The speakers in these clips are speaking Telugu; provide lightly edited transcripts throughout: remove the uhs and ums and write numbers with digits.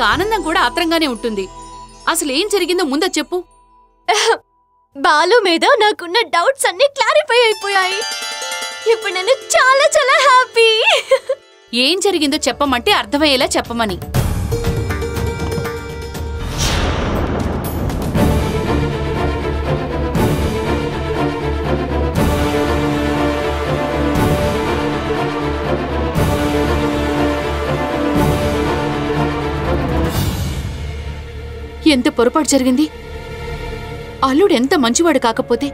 నీకు ఆనందం కూడా ఆత్రంగానే ఉంటుంది. అసలు ఏం జరిగిందో ముందు చెప్పు. బాలు మీద నాకున్న డౌట్స్ అన్ని క్లారిఫై అయిపోయాయి. ఇప్పుడు నేను చాలా చాలా హ్యాపీ. ఏం జరిగిందో చెప్పమంటే అర్థమయ్యేలా చెప్పమని. ఎంత పొరపాటు జరిగింది. అల్లుడు ఎంత మంచివాడు కాకపోతే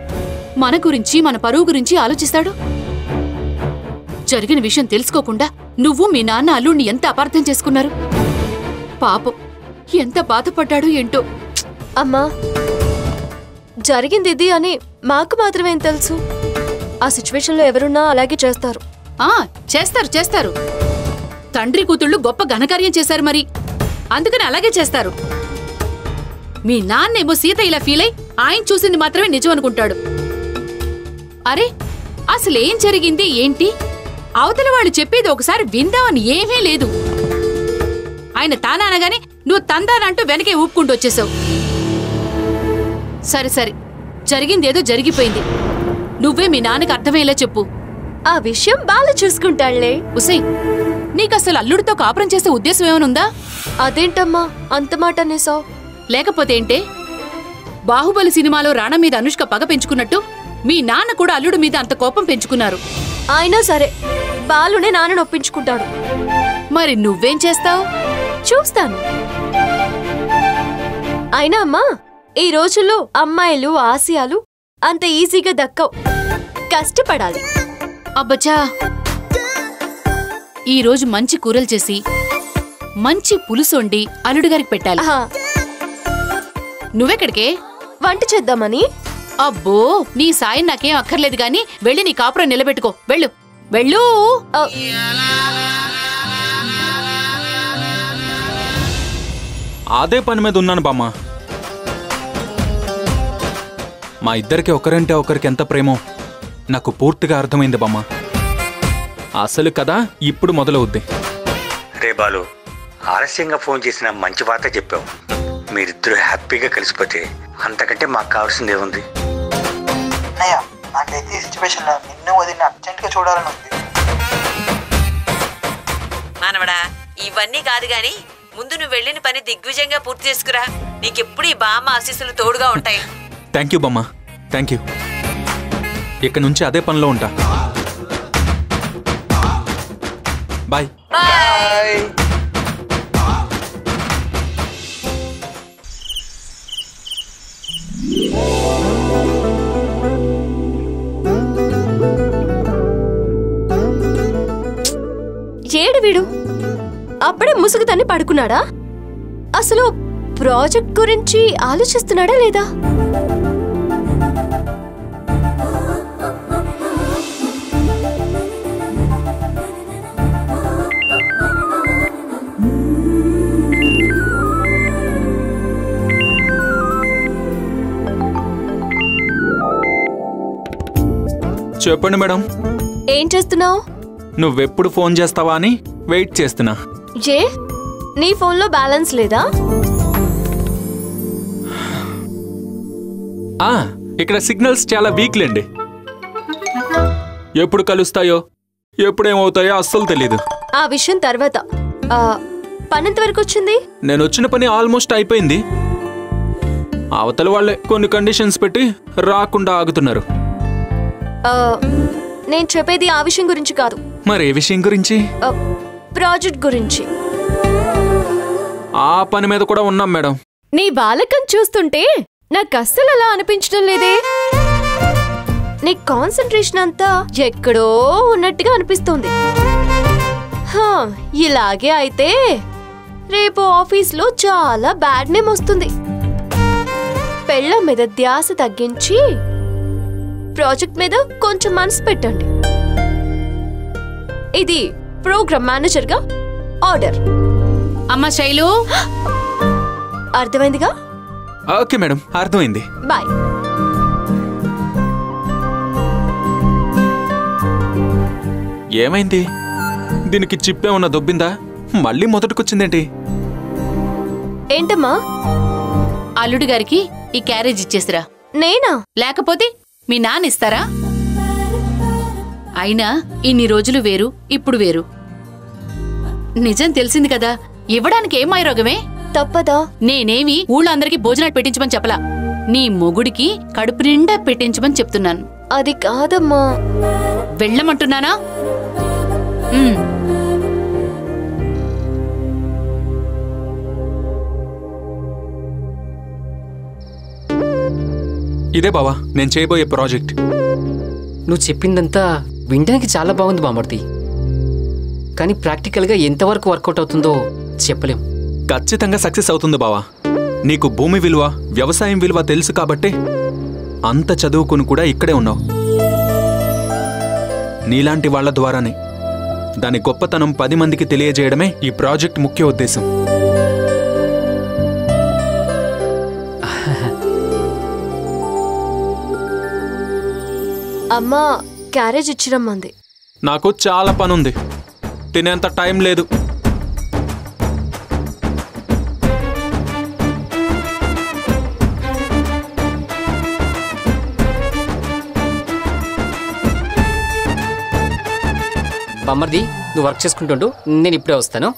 మన గురించి మన పరువు గురించి ఆలోచిస్తాడు. జరిగిన విషయం తెలుసుకోకుండా నువ్వు మీ నాన్న అల్లుడిని ఎంత అపార్థం చేసుకున్నారు. పాపం ఎంత బాధపడ్డాడు ఏంటో. అమ్మా, జరిగింది ఇది అని మాకు మాత్రమేం తెలుసు. ఆ సిచ్యువేషన్లో ఎవరున్నా అలాగే చేస్తారు. చేస్తారు చేస్తారు. తండ్రి కూతుళ్ళు గొప్ప ఘనకార్యం చేశారు మరి, అందుకని అలాగే చేస్తారు. మీ నాన్నేమో సీత ఇలా ఫీల్ అయి ఆయన చూసింది మాత్రమే నిజం అనుకుంటాడు. అరే అసలేం జరిగింది ఏంటి, అవతల వాళ్ళు చెప్పేది ఒకసారి విందామని ఏమీ లేదు. ఆయన తాననగానే నువ్వు తందానంటూ వెనకే ఊపుకుంటూ వచ్చేసావు. సరే సరే, జరిగిందేదో జరిగిపోయింది. నువ్వే మీ నాన్నకి అర్థమయ్యేలా చెప్పు. ఆ విషయం బాలు చూసుకుంటాళ్లే. ఉసై, నీకసలు అల్లుడితో కాపురం చేసే ఉద్దేశం ఏమనుందా? అదేంటమ్మా అంత మాట అనేసావు? లేకపోతే ఏంటే, బాహుబలి సినిమాలో రాణా మీద అనుష్క పగ పెంచుకున్నట్టు మీ నాన్న కూడా అల్లుడి మీద అంత కోపం పెంచుకున్నారు. అయినా సరే బాలునే నాన్నను ఒప్పించుకుంటాడు. మరి నువ్వేం చేస్తావు? చూస్తాను. అయినా అమ్మా, ఈ రోజుల్లో అమ్మాయిలు ఆశయాలు అంత ఈజీగా దక్కవు, కష్టపడాలి. అబ్బచ్చా, ఈరోజు మంచి కూరలు చేసి మంచి పులుసొండి అల్లుడి గారికి పెట్టాలి. నువ్వెక్కడికే? వంట చేద్దామని. అబ్బో, నీ సాయం నాకేం అక్కర్లేదు గాని వెళ్ళి నీ కాపురం నిలబెట్టుకో. వెళ్ళు వెళ్ళు. అదే పని మీద ఉన్నాను బామ్మ. మా ఇద్దరికి ఒకరంటే ఒకరికి ఎంత ప్రేమో నాకు పూర్తిగా అర్థమైంది బామ్మ. అసలు కదా ఇప్పుడు మొదలవుద్ది. రే బాలు, ఆలస్యంగా ఫోన్ చేసిన మంచి వార్త చెప్పావు. మీరిద్దరూ హ్యాపీగా కలిసిపోతే అంతకంటే మాకు కావాల్సింది ఏముంది? నాకైతే ఈ సిచ్యువేషన్లో నిన్ను వదిలిన అర్జెంట్గా చూడాలని ఉంది. మానవడా, ఇవన్నీ కాదు గాని ముందు నువ్వు వెళ్ళిన పని దిగ్విజయంగా పూర్తి చేసుకురా. నీకెప్పుడు ఈ బామ్మ ఆశీస్సులు తోడుగా ఉంటాయి. థ్యాంక్ యూ బామ్మ, థ్యాంక్ యూ. ఇక నుంచి అదే పనిలో ఉంటా. బాయ్. బాయ్. ఏడు వీడు అప్పుడే ముసుగుతన్ని పడుకున్నాడా? అసలు ప్రాజెక్ట్ గురించి ఆలోచిస్తున్నాడా లేదా? చెప్పండి మేడం. ఏం చేస్తున్నావు? నువ్వెప్పుడు ఫోన్ చేస్తావా అని వెయిట్ చేస్తున్నా. జే, నీ ఫోన్లో బ్యాలెన్స్ లేదా? ఇక్కడ సిగ్నల్స్ చాలా వీక్ లేండి. ఎప్పుడు కలుస్తాయో ఎప్పుడేమవుతాయో అస్సలు తెలీదు. ఆ విషయం తర్వాత. పని ఎంతవరకు వచ్చింది? నేను వచ్చిన పని ఆల్మోస్ట్ అయిపోయింది. అవతల వాళ్ళే కొన్ని కండిషన్స్ పెట్టి రాకుండా ఆగుతున్నారు. నేను చెప్పేది ఆ విషయం గురించి కాదు. మరి ఏ విషయం గురించి? ప్రాజెక్ట్ గురించి. ఆ పని మీద కూడా ఉన్నాం మేడం. నీ బాలకం చూస్తుంటే నాకు అస్సలు అలా అనిపించడం లేదే. నీ కాన్సంట్రేషన్ అంతా ఎక్కడో ఉన్నట్టుగా అనిపిస్తుంది. ఇలాగే అయితే రేపు ఆఫీస్లో చాలా బ్యాడ్ నేమ్ వస్తుంది. పెళ్ళం మీద ధ్యాస తగ్గించి ప్రాజెక్ట్ మీద కొంచెం మనసు పెట్టండి. ఇది ప్రోగ్రామ్ మేనేజర్ గా ఆర్డర్. అమ్మా శైలు, అర్థమైందిగా? ఓకే మేడం, అర్థమైంది. బాయ్. ఏమైంది? దీనికి చిప్పేమన్నా దొబ్బిందా? మళ్ళీ మొదటికొచ్చిందేంటి? ఏంటమ్మా? అల్లుడి గారికి ఈ క్యారేజ్ ఇచ్చేసిరా. నేనా? లేకపోతే మీ నాన్న ఇస్తారా? అయినా ఇన్ని రోజులు వేరు, ఇప్పుడు వేరు. నిజం తెలిసింది కదా, ఇవ్వడానికి ఏం మాయరోగమే? తప్పదా? నేనేమి ఊళ్ళో అందరికి భోజనాలు పెట్టించమని చెప్పలా. నీ మొగుడికి కడుపు నిండా పెట్టించమని చెప్తున్నాను. అది కాదమ్మా. వెళ్ళమంటున్నానా? ఇదే బావా నేను చేయబోయే ప్రాజెక్ట్. నువ్వు చెప్పిందంతా వినడానికి చాలా బాగుంది బామర్ది, కానీ ప్రాక్టికల్గా ఎంతవరకు వర్కౌట్ అవుతుందో చెప్పలేం. ఖచ్చితంగా సక్సెస్ అవుతుంది బావా. నీకు భూమి విలువ, వ్యవసాయం విలువ తెలుసు కాబట్టే అంత చదువుకుని కూడా ఇక్కడే ఉన్నావు. నీలాంటి వాళ్ల ద్వారానే దాని గొప్పతనం 10 మందికి తెలియజేయడమే ఈ ప్రాజెక్ట్ ముఖ్య ఉద్దేశం. అమ్మా క్యారేజ్ ఇచ్చిరమ్మంది. నాకు చాలా పనుంది, తినేంత టైం లేదు. బామర్ది నువ్వు వర్క్ చేసుకుంటుండు, నేను ఇప్పుడే వస్తాను.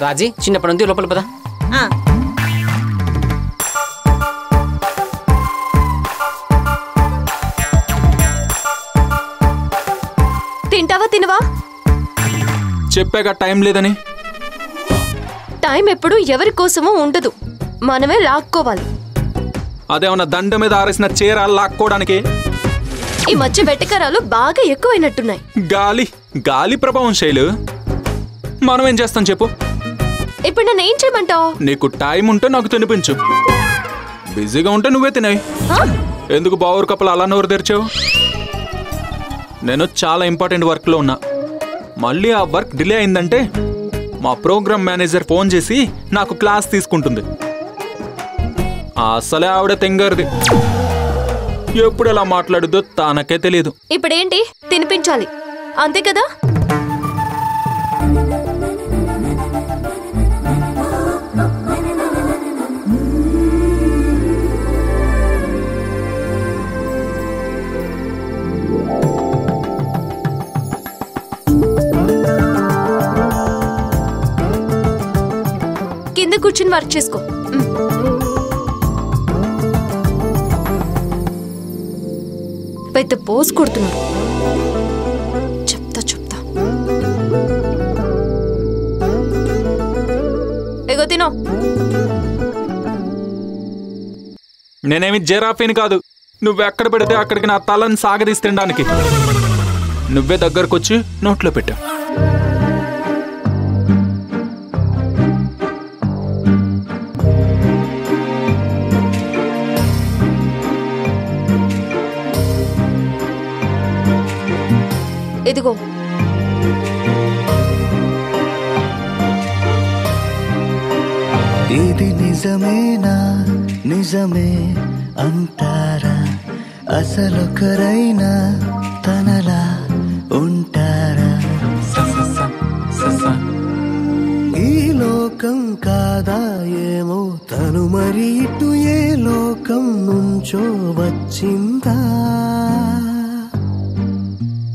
రాజీ చిన్నప్పటి నుండి లోపల పదా. తింటావా తినవా? చెప్పాక టైం లేదని. టైం ఎప్పుడు ఎవరి కోసమో ఉండదు, మనమే లాక్కోవాలి. అదేమన్నా దండ మీద ఆరేసిన చీర లాక్కోవడానికి? ఈ మధ్య వెటకరాలు బాగా ఎక్కువైనట్టున్నాయి. గాలి ప్రభావం శైలు. మనం ఏం చేస్తాం చెప్పు? ఇప్పుడు నన్ను ఏం చేయమంటావు? నీకు టైం ఉంటే నాకు తినిపించు, బిజీగా ఉంటే నువ్వే తినాయి. ఎందుకు బావూరు కప్పలు అలా నోరు తెరిచావు? నేను చాలా ఇంపార్టెంట్ వర్క్లో ఉన్నా. మళ్ళీ ఆ వర్క్ డిలే అయిందంటే మా ప్రోగ్రామ్ మేనేజర్ ఫోన్ చేసి నాకు క్లాస్ తీసుకుంటుంది. అసలే ఆవిడ తెంగర్ది, ఎప్పుడు ఎలా మాట్లాడుద్దో తానకే తెలియదు. ఇప్పుడేంటి? తినిపించాలి అంతే కదా? కింద కూర్చుని వర్క్ చేసుకో. పెద్ద పోజ్ కొడుతున్నారు. చెప్తా ఎగో తినో. నేనేమి జెరాఫీని కాదు, నువ్వెక్కడ పెడితే అక్కడికి నా తలని సాగదీసి తినడానికి. నువ్వే దగ్గరకొచ్చి నోట్లో పెట్టా. ఇదిగో ఇది నిజమేనా? నిజమే అంటారా? అసలొకరైనా తనలా ఉంటారా? ఈ లోకం కాదా ఏమో తను మరి ఇటు ఏ లోకం నుంచో వచ్చిందా?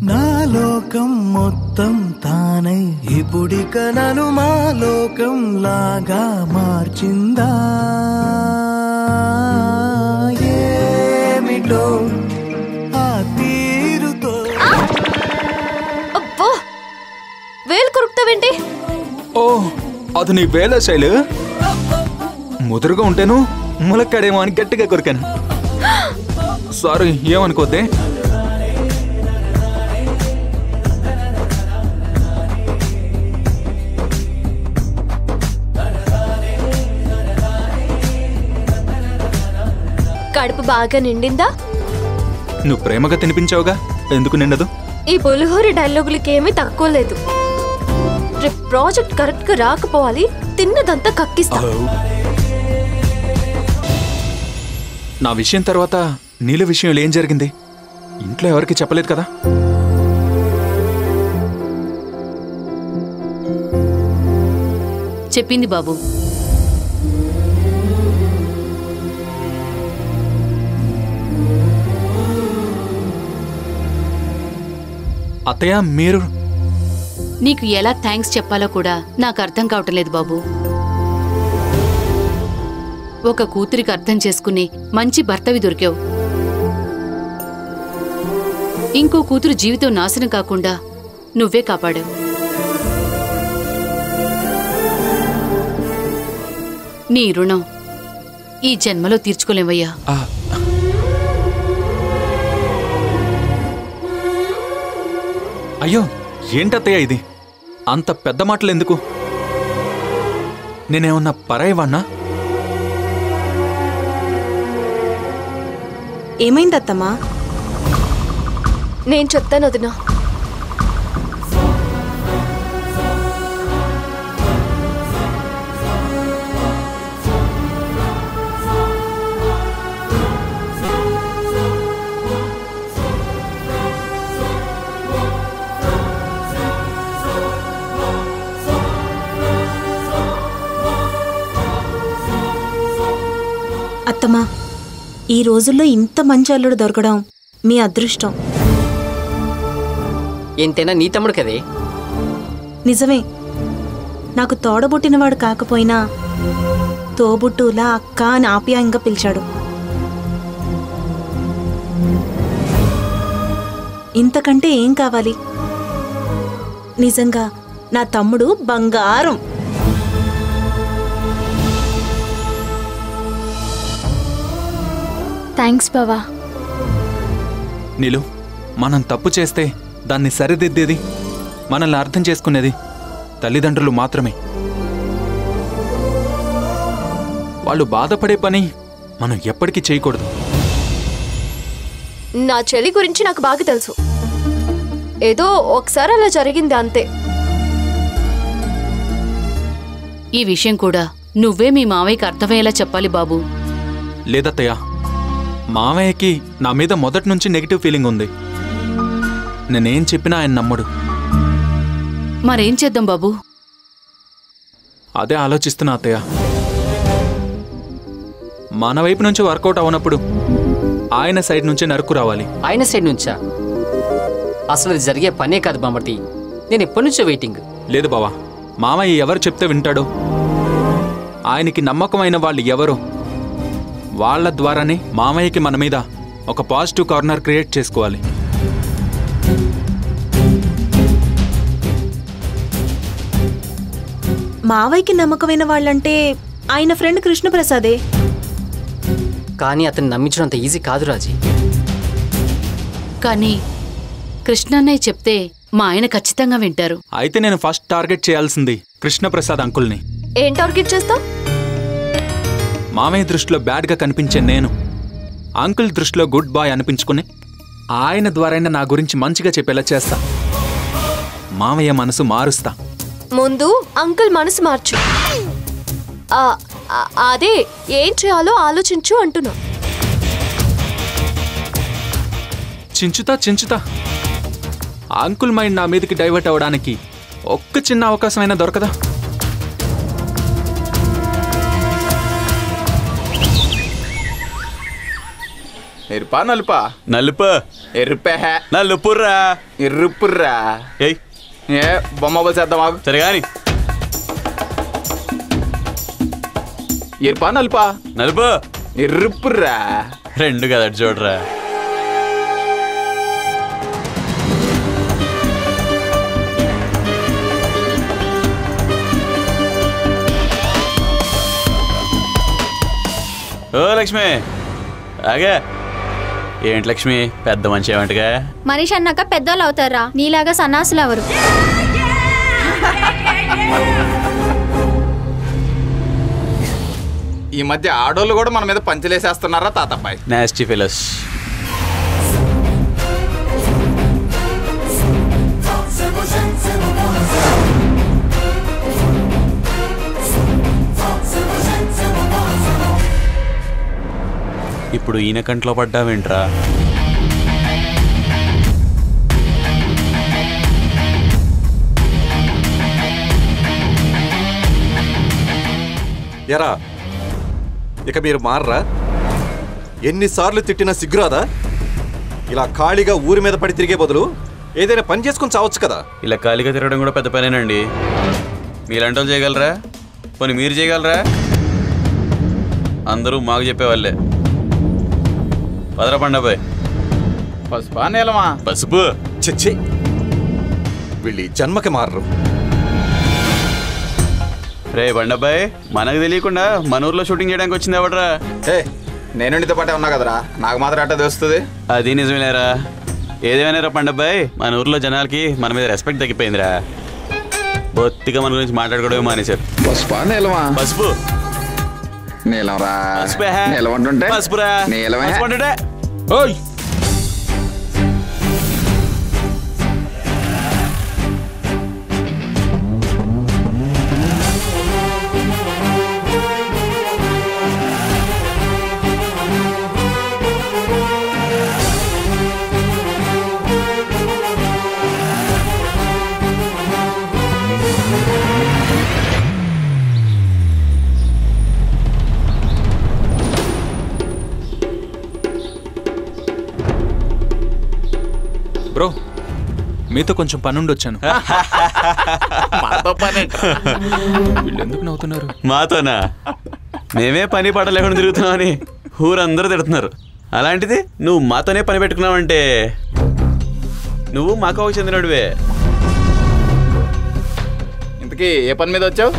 నా లోకం మొత్తం తానై ఇప్పుడిక నన్ను మా లోకం లాగా మార్చిందా? ఏమిటో ఆ తీరుతో. అబ్బో వేలు కొరుకుతావేంటి? ఓ అది నీ వేల శైలు. ముదురుగా ఉంటేను ములక్కాడేమో అని గట్టిగా కొరికాను. సారీ, ఏమనుకోద్దే. కడుపు బాగా నిండిందా? నువ్వు ప్రేమగా తినిపించావుగా, ఎందుకు నిండదు? ఈ పులిహోర డైలాగులకి ఏమీ తక్కువ లేదు. రేపు ప్రాజెక్ట్ కరెక్ట్ గా రాకపోవాలి, తిన్నదంతా కక్కిస్తా. నా విషయం తర్వాత నీళ్ళ విషయంలో ఏం జరిగింది? ఇంట్లో ఎవరికి చెప్పలేదు కదా? చెప్పింది బాబు. అత్తయ్య మీరు నీకు ఎలా థ్యాంక్స్ చెప్పాలో కూడా నాకు అర్థం కావటం లేదు బాబు. ఒక కూతురికి అర్థం చేసుకుని మంచి భర్తవి దొరికావు. ఇంకో కూతురు జీవితం నాశనం కాకుండా నువ్వే కాపాడావు. నీ రుణం ఈ జన్మలో తీర్చుకోలేవయ్యా. అయ్యో ఏంటత్తయ్య ఇది? అంత పెద్ద మాటలు ఎందుకు? నేనేమన్నా పరాయివాణ్ణా? ఏమైందత్తమ్మా? నేను చెప్తాను వదినా. అత్తమ్మా, ఈ రోజుల్లో ఇంత మంచి అల్లుడు దొరకడం మీ అదృష్టం. ఎంతైనా నీ తమ్ముడు కదే. నిజమే, నాకు తోడబుట్టినవాడు కాకపోయినా తోబుట్టులా అక్క అని ఆప్యాయంగా పిలిచాడు. ఇంతకంటే ఏం కావాలి? నిజంగా నా తమ్ముడు బంగారం. థ్యాంక్స్ బావా. నీలు, మనం తప్పు చేస్తే దాన్ని సరిదిద్దేది, మనల్ని అర్థం చేసుకునేది తల్లిదండ్రులు మాత్రమే. వాళ్ళు బాధపడే పని మనం ఎప్పటికీ చేయకూడదు. నా చెల్లి గురించి నాకు బాగా తెలుసు. ఏదో ఒకసారి అలా జరిగింది అంతే. ఈ విషయం కూడా నువ్వే మీ మావయ్యకి అర్థమయ్యేలా చెప్పాలి బాబు. లేదత్తయ్య, మామయ్యకి నా మీద మొదటి నుంచి నెగిటివ్ ఫీలింగ్ ఉంది. నేనేం చెప్పినా ఆయన నమ్మడు. మరేం చేద్దాం బాబు? అదే ఆలోచిస్తున్నా అత్తయ్య. మన వైపు నుంచి వర్కౌట్ అవనప్పుడు ఆయన సైడ్ నుంచి నరుకు రావాలి. ఆయన సైడ్ నుంచా? అసలు అది జరిగే పనే కాదు బామర్తి. నేను ఎప్పటి నుంచో వెయిటింగ్. లేదు బావా, మామయ్య ఎవరు చెప్తే వింటాడో. ఆయనకి నమ్మకమైన వాళ్ళు ఎవరో వాళ్ళ ద్వారానే మామయ్యకి మన మీద ఒక పాజిటివ్ కార్నర్ క్రియేట్ చేసుకోవాలి. మావయ్యకి నమ్మకమైన వాళ్ళంటే ఆయన ఫ్రెండ్ కృష్ణప్రసాదే. కానీ అతన్ని నమ్మించడం అంత ఈజీ కాదు రాజీ. కానీ కృష్ణన్నయ్య చెప్తే మా ఆయన ఖచ్చితంగా వింటారు. అయితే నేను ఫస్ట్ టార్గెట్ చేయాల్సింది కృష్ణప్రసాద్ అంకుల్ని. ఏం టార్గెట్ చేస్తావు? మామయ్య దృష్టిలో బ్యాడ్గా కనిపించే నేను అంకుల్ దృష్టిలో గుడ్ బాయ్ అనిపించుకుని ఆయన ద్వారైనా నా గురించి మంచిగా చెప్పేలా చేస్తా. మామయ్య మనసు మారుస్తా. ముందు అంకుల్ మనసు మార్చు. అదే ఏం చేయాలో ఆలోచించు అంటున్నా. చించుతా అంకుల్ మైండ్ నా మీదకి డైవర్ట్ అవ్వడానికి ఒక్క చిన్న అవకాశమైనా దొరకదా? ఎరుపా నలుపా? నలుపు. ఎరుపే నలుపుర్రా. ఎర్రుపుర్రా. ఏయ్ ఏ బొమ్మ చేద్దామా? సరే గాని. ఎరుపా నలుపా? నలుపు. ఎర్రుపుర్రా. రెండు కదా చూడరా. ఓ లక్ష్మి ఆగా. ఏంటి లక్ష్మి, పెద్ద మనిషి ఏమంటగా? మనిషి అన్నాక పెద్దోళ్ళు అవుతారా, నీలాగా సన్నాసులు ఎవరు? ఈ మధ్య ఆడోళ్ళు కూడా మన మీద పంచలేసేస్తున్నారా తాతబ్బాయి? Nasty fellows. ఇప్పుడు ఈయన కంట్లో పడ్డావేంట్రా? ఎరా, ఇక మీరు మారరా? ఎన్నిసార్లు తిట్టినా సిగ్గురాదా? ఇలా ఖాళీగా ఊరి మీద పడి తిరిగే బదులు ఏదైనా పని చేసుకుని చావచ్చు కదా. ఇలా ఖాళీగా తిరగడం కూడా పెద్ద పనేనండి. మీలాంటి వాళ్ళు చేయగలరా? పోనీ మీరు చేయగలరా? అందరూ మాకు చెప్పేవాళ్ళే. పదరా పండబాయ్. పసుపా నీలమా? పసుపు. చచ్చి వీళ్ళు ఈ జన్మకి మారరు. రే బండబాయ్, మనకు తెలియకుండా మన ఊర్లో షూటింగ్ చేయడానికి వచ్చింది ఎవడరా? నేను నీతో పాటే ఉన్నా కదరా, నాకు మాత్రం అట్ట తెలుస్తుంది. అది నిజమేలేరా. ఏదేమైనా పండబాయ్, మన ఊర్లో జనాలకి మన మీద రెస్పెక్ట్ తగ్గిపోయిందిరా. బొత్తిగా మన గురించి మాట్లాడుకోవడమే మానేశారు. పసుపా నీలమా? పసుపు. నీలంరా. నీలమంటుంటే పసుపురా. నీలమే. ఓయ్ బ్రో, మీతో కొంచెం పనుండి వచ్చాను. వీళ్ళు ఎందుకు నవ్వుతున్నారు? మాతోనా? మేమే పని పాట లేకుండా తిరుగుతున్నామని ఊరందరూ తిడుతున్నారు. అలాంటిది నువ్వు మాతోనే పని పెట్టుకున్నావంటే నువ్వు మాకు చెందినడువే. ఇంతకీ ఏ పని మీద వచ్చావు?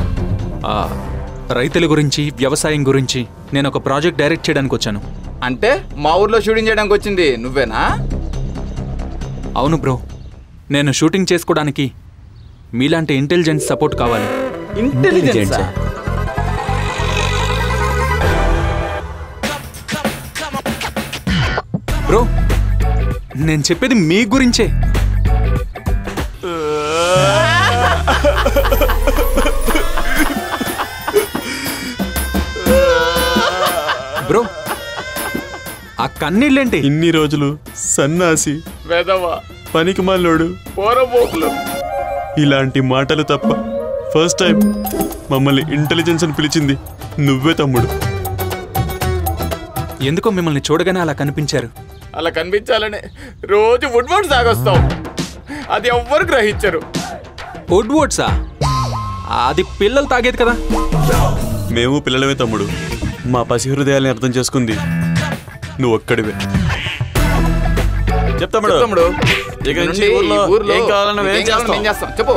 రైతుల గురించి, వ్యవసాయం గురించి నేను ఒక ప్రాజెక్ట్ డైరెక్ట్ చేయడానికి వచ్చాను. అంటే మా ఊర్లో షూటింగ్ చేయడానికి వచ్చింది నువ్వేనా? అవును బ్రో, నేను షూటింగ్ చేసుకోవడానికి మీలాంటి ఇంటెలిజెన్స్ సపోర్ట్ కావాలి. ఇంటెలిజెన్స్? బ్రో, నేను చెప్పేది మీ గురించే. బ్రో, ఆ కన్నీళ్ళేంటి? ఇన్ని రోజులు సన్నాసి, వేదవా, పనికి మాలోడు, పోరబోకులు ఇలాంటి మాటలు తప్ప ఫస్ట్ టైం మమ్మల్ని ఇంటెలిజెన్స్ అని పిలిచింది నువ్వే తమ్ముడు. ఎందుకో మిమ్మల్ని చూడగానే అలా కనిపించారు. అలా కనిపించాలని రోజు వుడ్వర్డ్ సాగొస్తాం, అది ఎవ్వరు గ్రహించరు. వుడ్వర్డ్సా? అది పిల్లలు తాగేది కదా. మేము పిల్లలమే తమ్ముడు. మా పసి హృదయాల్ని అర్థం చేసుకుంది నువ్వు ఒక్కడివే. చెప్తాడు ఇక నుంచి ఊర్లో ఏం కావాలన్నా ఏం చేస్తాం చెప్పు.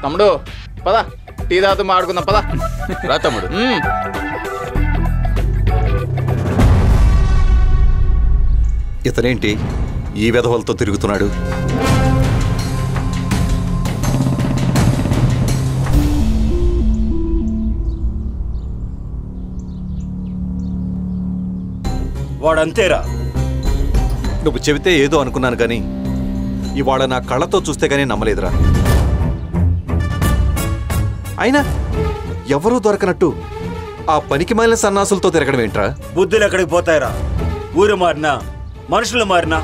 తమ్ముడు పద, టీ తాగుతూ మాట్లాడుకుందాం పద. రా తమ్ముడు. ఇతనేంటి ఈ వెధవలతో తిరుగుతున్నాడు? వాడంతేరా. నువ్వు చెబితే ఏదో అనుకున్నాను కానీ ఇవాళ నా కళ్ళతో చూస్తే కానీ నమ్మలేదురా. అయినా ఎవరూ దొరకనట్టు ఆ పనికి మాలిన సన్నాసులతో తిరగడం ఏంట్రా? బుద్ధులు ఎక్కడికి పోతాయిరా? ఊరు మారినా, మనుషులు మారినా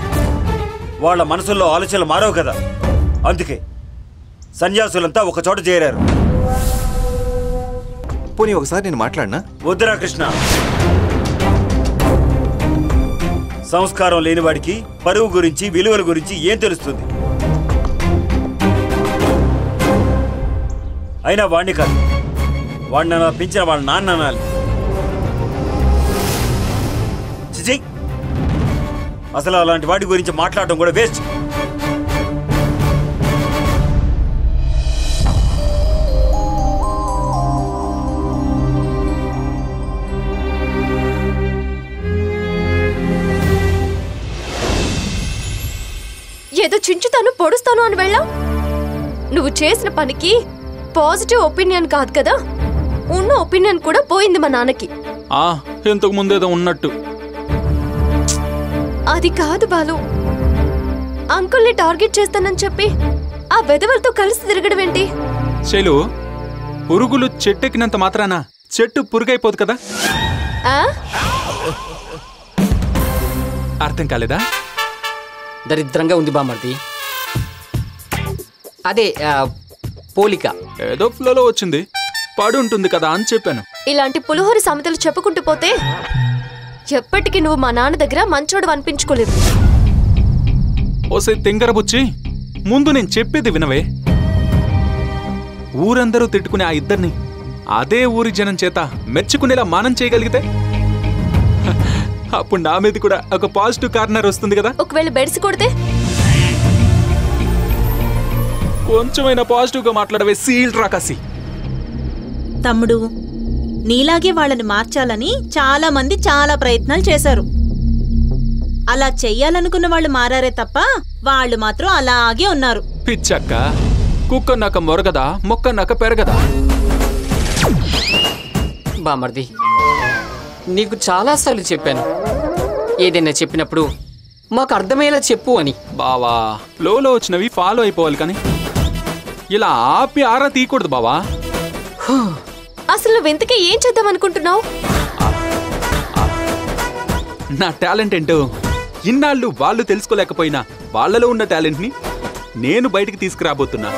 వాళ్ళ మనసుల్లో ఆలోచనలు మారవు కదా. అందుకే సన్యాసులంతా ఒక చోట చేరారు. పోనీ ఒకసారి నేను మాట్లాడినా? వద్దురా కృష్ణ. సంస్కారం లేనివాడికి పరువు గురించి, విలువల గురించి ఏం తెలుస్తుంది? అయినా వాణ్ణి కాదు, వాడిని అలా పెంచిన వాళ్ళ నాన్న అనాలి. చిచి, అసలు అలాంటి వాడి గురించి మాట్లాడడం కూడా వేస్ట్. ఏదో చించుతాను, పొడుస్తాను అని వెళ్ళావు. నువ్వు చేసిన పనికి పాజిటివ్ ఒపీనియన్ కాదు కదా, ఉన్న ఒపీనియన్ కూడా పోయింది మా నాన్నకి. ఇంతకు ముందేదో ఉన్నట్టు. అది కాదు బాలు, అంకుల్ని టార్గెట్ చేస్తానని చెప్పి ఆ వెధవలతో కలిసి తిరగడం ఏంటి? శైలు, పురుగులు చెట్టెక్కినంత మాత్రాన చెట్టు పురుగైపోదు కదా. అర్థం కాలేదా? దరిద్రంగా ఉంది బామర్ది. అదే పోలిక ఏదో ఫ్లోలో వచ్చింది, పడి ఉంటుంది కదా అని చెప్పాను. ఇలాంటి పులిహోర సామెతలు చెప్పుకుంటూ పోతే ఎప్పటికీ నువ్వు మా నాన్న దగ్గర మంచోడు అనిపించుకోలేవు. ఓసే తెంగరబుచ్చి, ముందు నేను చెప్పేది వినవే. ఊరందరూ తిట్టుకునే ఆ ఇద్దరిని అదే ఊరి జనం చేత మెచ్చుకునేలా మానం చేయగలిగితే అప్పుడు నా మీద కూడా ఒక పాజిటివ్ కార్నర్ వస్తుంది కదా. ఒకవేళ బెడ్స్ కొడితే కొంచెమైనా పాజిటివ్ గా మాట్లాడవే సీల్ రాకాసి. తమ్ముడు, నీలాగే వాళ్ళని మార్చాలని చాలా మంది చాలా ప్రయత్నాలు చేశారు. అలా చెయ్యాలనుకున్న వాళ్ళు మారారే తప్ప వాళ్ళు మాత్రం అలాగే ఉన్నారు. పిచ్చక్క, కుక్కన్నాక మొరగదా, మొక్కన్నాక పెరగదా. బామర్ది, నీకు చాలాసార్లు చెప్పాను, ఏదైనా చెప్పినప్పుడు మాకు అర్థమయ్యేలా చెప్పు అని. బావా, ఫ్లోలో వచ్చినవి ఫాలో అయిపోవాలి, కానీ ఇలా ఆపి ఆరా తీయకూడదు బావా. అసలు నువ్వు ఇంతకీ ఏం చేద్దాం అనుకుంటున్నావు? నా టాలెంట్ ఏంటో ఇన్నాళ్ళు వాళ్ళు తెలుసుకోలేకపోయినా వాళ్ళలో ఉన్న టాలెంట్ ని నేను బయటికి తీసుకురాబోతున్నా.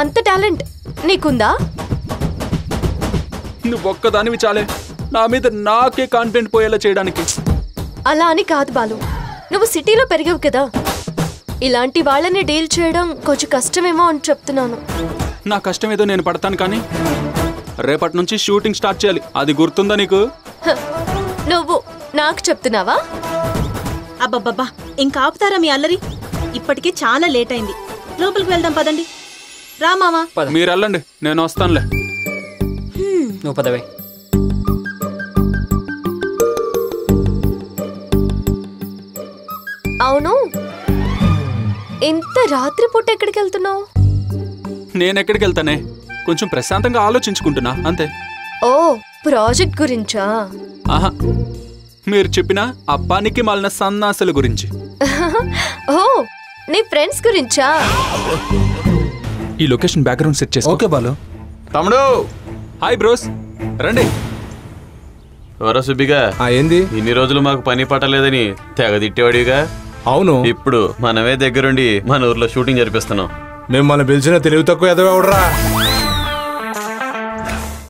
అంత టాలెంట్ నీకుందా? నువ్వు ఒక్కదానివి చాలే నా మీద నాకే కాన్ఫిడెంట్ పోయేలా చేయడానికి. అలా అని కాదు బాలు, నువ్వు సిటీలో పెరిగావు కదా, ఇలాంటి వాళ్ళని డీల్ చేయడం కొంచెం కష్టమేమో అని చెప్తున్నాను. నా కష్టం ఏదో నేను పడతాను, కానీ రేపటి నుంచి షూటింగ్ స్టార్ట్ చేయాలి, అది గుర్తుందా నీకు? నువ్వు నాకు చెప్తున్నావా? అబ్బబ్బబ్బా, ఇంకా ఆపుతారా మీ అల్లరి? ఇప్పటికే చాలా లేట్ అయింది. లోపలికి వెళ్దాం పదండి. రా మామా. మీరు వెళ్ళండి, నేను వస్తానులే. నువ్వు పదవే. అవును, ఇంత రాత్రిపూట ఎక్కడికి వెళ్తున్నావు? నేనెక్కడికి వెళ్తానే, కొంచెం ప్రశాంతంగా ఆలోచించుకుంటున్నా అంతే. ఓ, ప్రాజెక్ట్ గురించా? ఆహా, మీరు చెప్పిన ఆ పనికి మాలిన సన్నాసుల గురించి. ఓ, నీ ఫ్రెండ్స్ గురించా? ఈ లొకేషన్ బ్యాక్గ్రౌండ్ సెట్ చేసుకో. ఓకే బాలు. తమ్ముడు, హాయ్ బ్రోస్, రండి. ఎవరో సుబ్బిగా, ఏంది ఇన్ని రోజులు మాకు పని పట్టలేదని తెగ తిట్టేవాడిగా. అవును, ఇప్పుడు మనమే దగ్గరుండి మన ఊర్లో షూటింగ్ జరిపిస్తున్నాం. మిమ్మల్ని పిలిచిన తెలివి తక్కువ ఎదవరా.